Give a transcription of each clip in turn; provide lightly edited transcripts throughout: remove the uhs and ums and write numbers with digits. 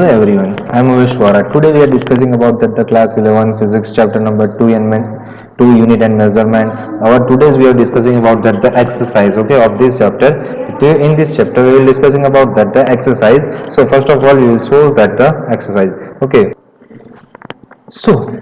Hello everyone, I am Vishwara. Today we are discussing about the class 11 physics chapter number 2 and 2 unit and measurement. Our today's we are discussing about the exercise of this chapter. In this chapter we will discussing about the exercise. So first of all we will show that the exercise. So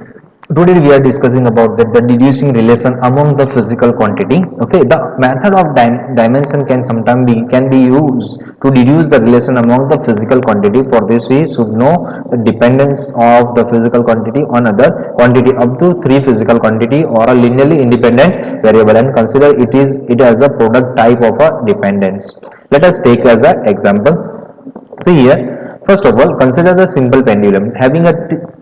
today we are discussing about the deducing relation among the physical quantity. The method of dimension can sometimes be used to deduce the relation among the physical quantity. For this we should know the dependence of the physical quantity on other quantity up to three physical quantity or a linearly independent variable, and consider it as a product type of a dependence. Let us take as an example. See here, first of all, consider the simple pendulum having a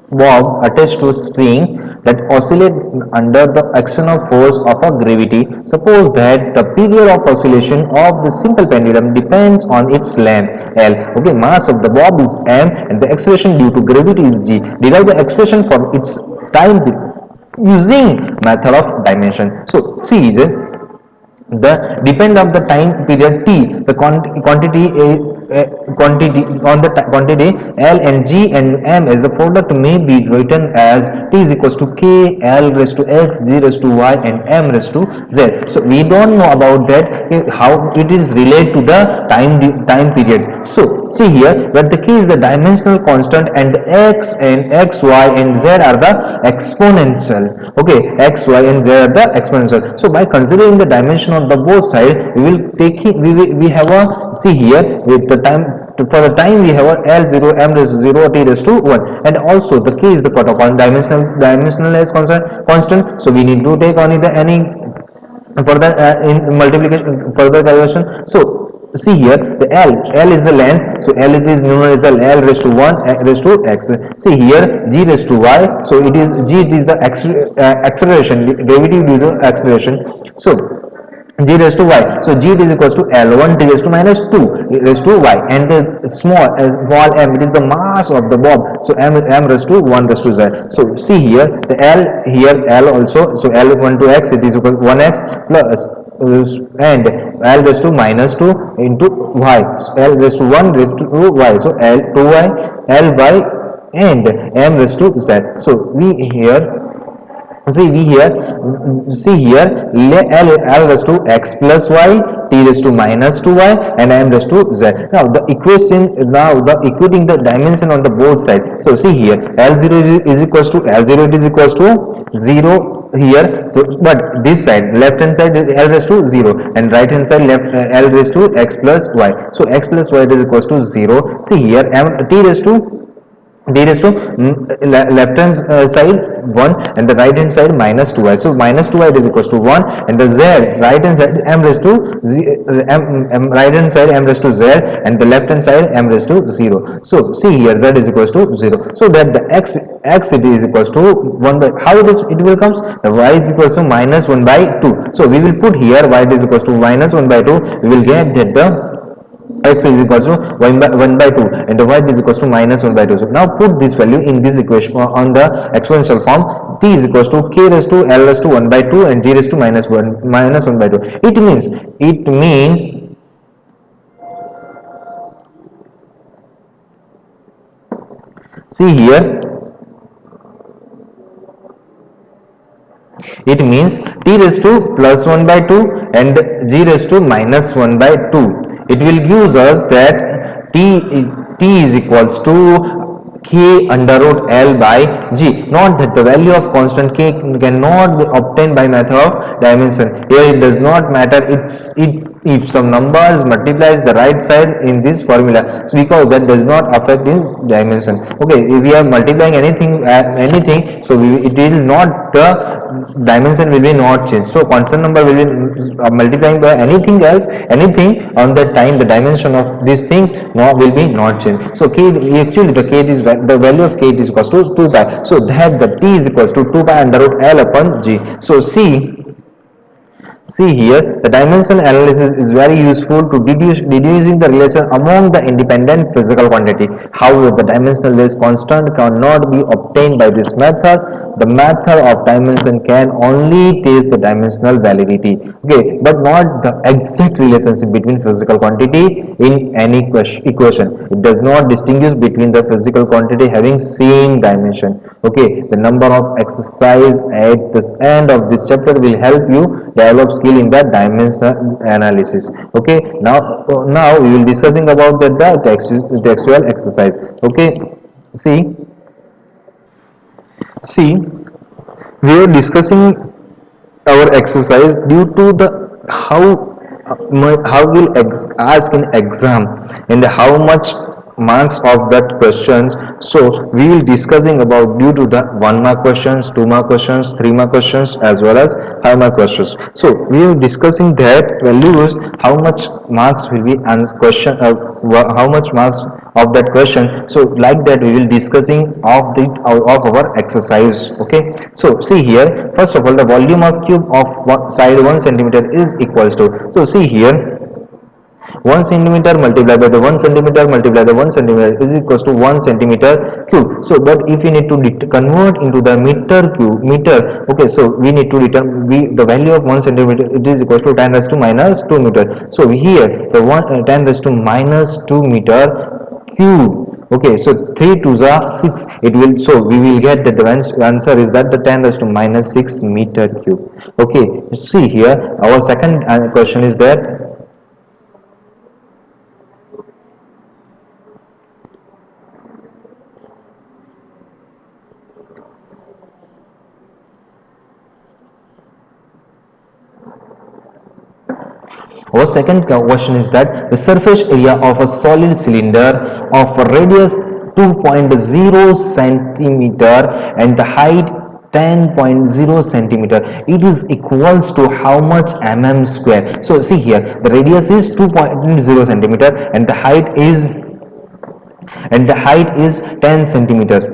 bob attached to a string that oscillate under the action of force of a gravity. Suppose that the period of oscillation of the simple pendulum depends on its length L. Mass of the bob is m and the acceleration due to gravity is g. Derive the expression for its time using method of dimension. So see the depend of the time period t, the quantity on the quantity L and G and M as the product may be written as T is equals to K L raised to X, G raised to Y and M raised to Z. So we don't know about that how it is related to the time periods. So see here where the K is the dimensional constant and the X and X, Y and Z are the exponential. X, Y and Z are the exponential. So by considering the dimension on the both side, we will take it, we have a see here with the time for the time we have a L0 M raised to 0 T raised to 1, and also the K is the protocol dimensional is constant, so we need to take only the any further in multiplication further calculation. So see here the L is the length, so L it is numerical L raised to 1 raised to X. See here G raised to Y, so it is G, it is the acceleration, gravity due to acceleration. So G raised to Y, so G is equals to L1 T raised to minus 2 raised to Y, and the small m it is the mass of the bob, so m raised to 1 raised to Z. So see here the L here L also, so L1 to X it is equal to 1x plus and L raised to minus 2 into Y, so L raised to 1 raised to Y, so L 2Y L Y and M raised to Z. So we here see here L raised to X plus Y, T raised to minus 2Y and M raised to Z. Now the equation, now the equating the dimension on the both sides. So see here L0 is equals to L0 is equals to 0 here, but this side left hand side L raised to 0 and right hand side left L raised to X plus Y. So X plus Y is equals to 0. See here T raised to D raised to left hand side 1 and the right hand side minus 2y, so minus 2y is equals to 1, and the Z right hand side M raised to right hand side M raised to Z and the left hand side M raised to 0. So see here Z is equals to 0, so that the X it is equals to 1 by, how it will comes, the Y is equals to minus 1 by 2. So we will put here Y is equals to minus 1 by 2, we will get that the X is equals to 1 by 2 and the Y is equals to minus 1 by 2. So now put this value in this equation on the exponential form. T is equals to K raised to L raised to 1 by 2 and G raised to minus 1 by 2. It means see here it means T raised to plus 1 by 2 and G raised to minus 1 by 2. It will give us that T is equals to K under root L by G. Not that the value of constant K cannot be obtained by method of dimension. Here it does not matter. If some numbers multiplies the right side in this formula, so because that does not affect its dimension. If we are multiplying anything, so it will not, the dimension will be not changed. So constant number will be multiplying by anything else, anything on that time, the dimension of these things will be not changed. So K actually the value of K is equals to 2 pi. So that the T is equals to 2 pi under root L upon G. So see here the dimension analysis is very useful to deducing the relation among the independent physical quantity. However, the dimensional constant cannot be obtained by this method. the method of dimension can only test the dimensional validity, okay, but not the exact relationship between physical quantity in any equation. It does not distinguish between the physical quantity having same dimension. Okay, the number of exercise at this end of this chapter will help you develop skill in the dimension analysis. Okay, now we will discussing about the textual exercise. Okay, see we are discussing our exercise due to the how will ask in exam and how much marks of that questions. So we will discussing about due to the 1 mark questions, 2 mark questions, 3 mark questions, as well as 5 mark questions. So we are discussing that values, how much marks will be answer question, how much marks of that question. So like that we will discussing of our exercise. Okay, so see here, first of all, the volume of cube of side 1 centimeter is equals to, so see here, 1 centimeter multiplied by the 1 centimeter multiplied by the 1 centimeter is equals to 1 centimeter cube. So but if we need to convert into the meter, okay, so we need to return the value of 1 centimeter, it is equals to 10 raised to minus 2 meter. So here the 10 raised to minus 2 meter cube. Okay, so 3 2s are 6, it will, so we will get that the answer is that the 10 raised to minus 6 meter cube. Okay, see here, our second question is that our second question is that the surface area of a solid cylinder of a radius 2.0 centimeter and the height 10.0 centimeter, it is equals to how much square. So see here, the radius is 2.0 centimeter and the height is 10 centimeter.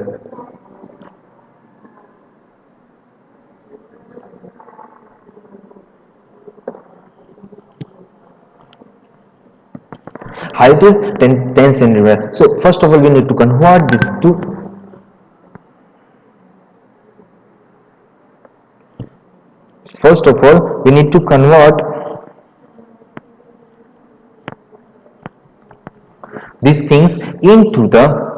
Height is 10 centimeter. So first of all we need to convert this to, first of all we need to convert these things into the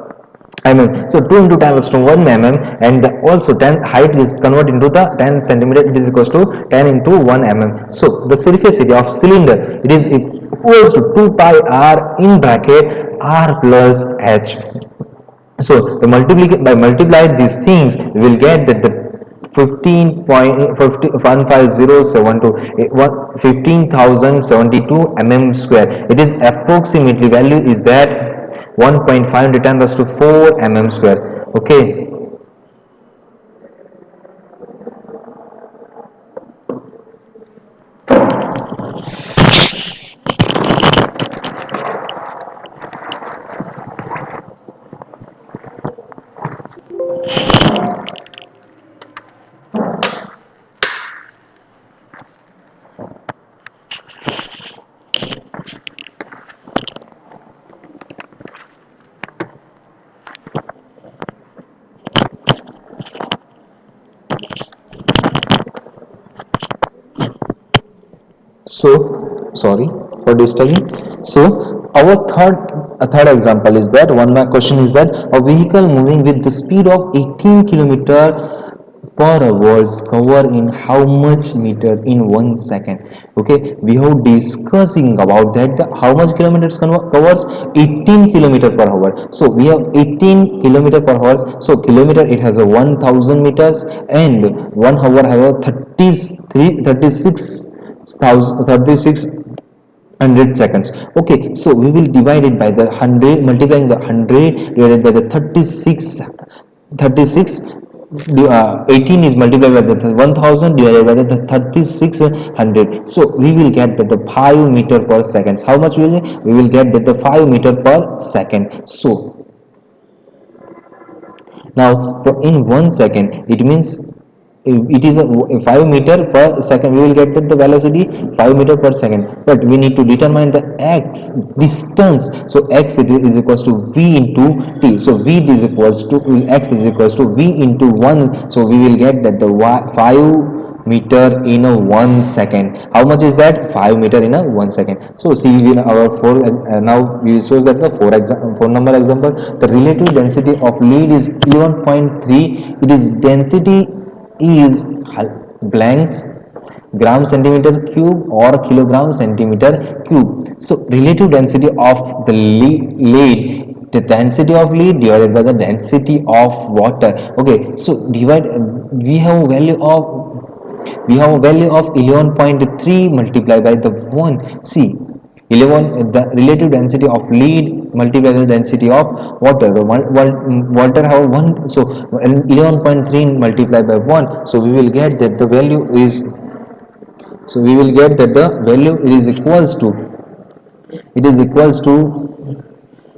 so 2 into 10 raised to 1 and also 10 height is converted into the 10 centimeter, it is equals to 10 into 1 So the surface area of cylinder, it is equals to 2 pi r in bracket r plus h. So the multiply these things, we will get that the 15,072 square. It is approximately value is that 1.5 into 10 raised to 4 square. Okay. So sorry for disturbing. So our third example is that 1 mark question is that a vehicle moving with the speed of 18 kilometer per hour cover in how much meter in 1 second. Okay, we have discussing about that how much kilometers covers 18 kilometer per hour. So we have 18 kilometer per hour, so kilometer it has a 1000 meters and 1 hour have a 36 seconds. Okay, so we will divide it by the 100, multiplying the 100 divided by the 36. 18 is multiplied by the 1000 divided by the 3600. So we will get that the 5 meter per second. How much will we will get that the 5 meter per second. So now for in 1 second, it means it is a 5 meter per second, we will get that the velocity 5 meter per second, but we need to determine the x distance. So x it is equals to v into t. So v is equals to x is equals to v into 1. So we will get that the 5 meter in a 1 second. How much is that? 5 meter in a 1 second. So see in our four, now we shows that the four number example, the relative density of lead is 11.3. It is density is blanks gram centimeter cube or kilogram centimeter cube. So relative density of the lead, the density of lead divided by the density of water. Okay, so divide, we have a value of 11.3 multiplied by the 1. See, 11, the relative density of lead multiplied by the density of water. The water have 1, so 11.3 multiplied by 1. So we will get that the value is, so we will get that the value is equals to, it is equals to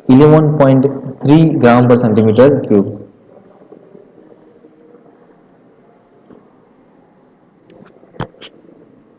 11.3 gram per centimeter cube.